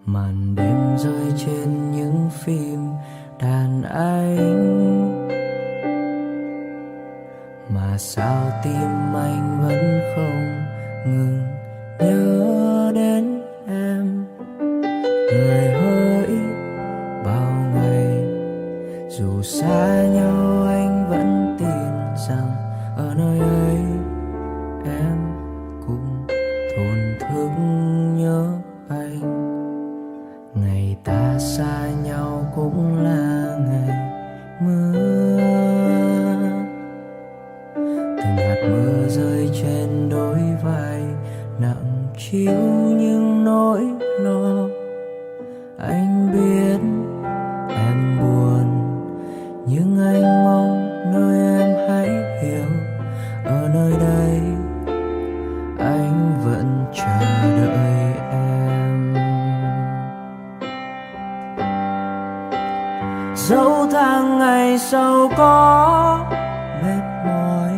Màn đêm rơi trên những phim đàn anh, mà sao tim anh vẫn không ngừng nhớ đến em. Người hỡi bao ngày, dù xa nhau anh vẫn tin rằng ở nơi ấy em cũng thổn thức nhớ anh. Ngày ta xa nhau cũng là ngày mưa, từng hạt mưa rơi trên đôi vai nặng trĩu những nỗi lo. Anh biết em buồn, nhưng anh mong nơi em hãy hiểu, ở nơi đây anh vẫn chờ đợi em. Dẫu tháng ngày sau có mệt mỏi,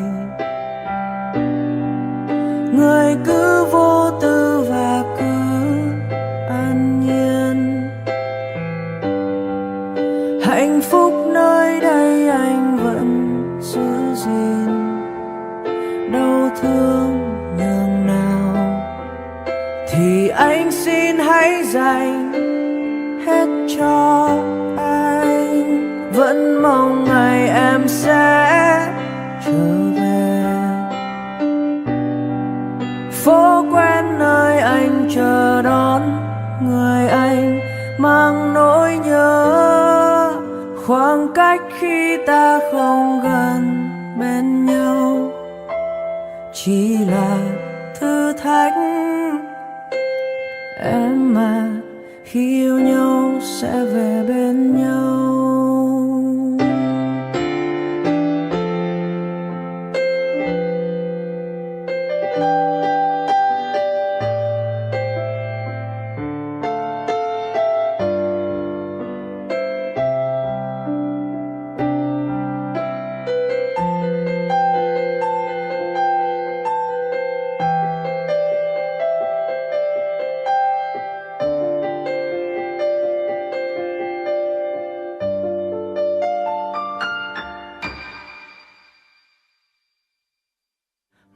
người cứ vô tư và cứ an nhiên. Hạnh phúc nơi đây anh vẫn giữ gìn, đau thương nhường nào thì anh xin hãy dành hết cho anh. Vẫn mong ngày em sẽ trở về phố quen nơi anh chờ đón người anh mang nỗi nhớ. Khoảng cách khi ta không gần bên nhau chỉ là thử thách. Em mà khi yêu nhau sẽ về bên nhau.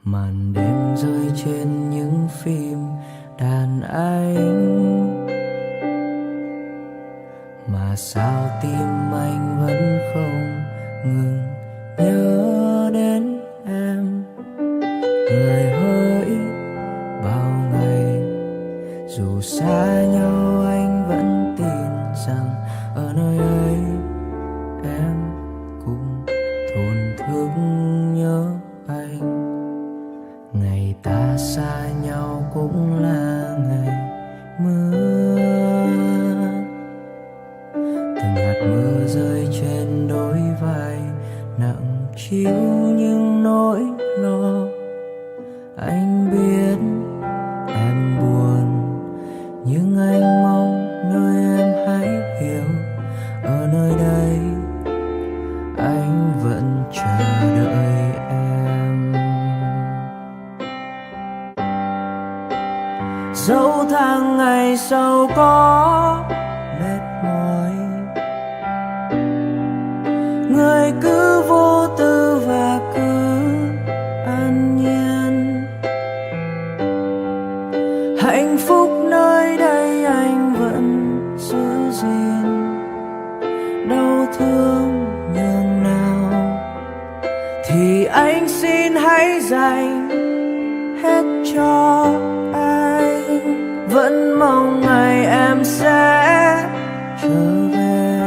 Màn đêm rơi trên những phim đàn anh, mà sao tim anh vẫn không ngừng nhớ đến em. Người hỡi bao ngày, dù xa nhau anh vẫn tin rằng ở nơi ấy em cũng thổn thức nhớ anh. Ngày ta xa nhau cũng là ngày mưa, từng hạt mưa rơi trên đôi vai nặng trĩu những nỗi lo. Anh biết em buồn, nhưng anh mong nơi em hãy hiểu, ở nơi đây anh vẫn chờ đợi em. Dẫu tháng ngày sau có mệt mỏi, người cứ vô tư và cứ an nhiên. Hạnh phúc nơi đây anh vẫn giữ gìn, đau thương nhường nào thì anh xin hãy dành hết cho anh. Vẫn mong ngày em sẽ trở về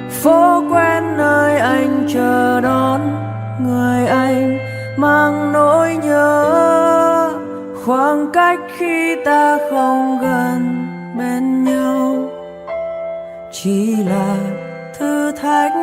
phố quen nơi anh chờ đón người anh mang nỗi nhớ. Khoảng cách khi ta không gần bên nhau chỉ là thử thách.